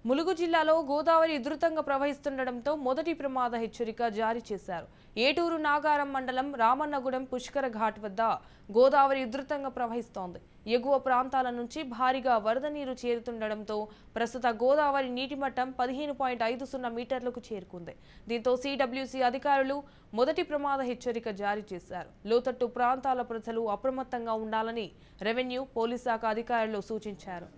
ములుగు జిల్లాలో గోదావరి ఉధృతంగా ప్రవహిస్తుండటంతో మొదటి ప్రమాద హెచ్చరిక జారీ చేశారు. ఏటూరు నాగారం మండలం రామన్నగూడెం పుష్కర ఘాట్ వద్ద గోదావరి ఉధృతంగా ప్రవహిస్తోంది. ఎగువ ప్రాంతాల నుంచి భారీగా వరద నీరు చేరుతుండటంతో ప్రస్తుత గోదావరి నీటి మట్టం 15.50 మీటర్లకు చేరుకుంది. దీంతో సిడబ్ల్యూసి అధికారులు మొదటి ప్రమాద హెచ్చరిక జారీ చేశారు. లోతట్టు ప్రాంతాల ప్రజలు అప్రమత్తంగా ఉండాలని రెవెన్యూ, పోలీస్ శాఖ అధికారులు సూచించారు.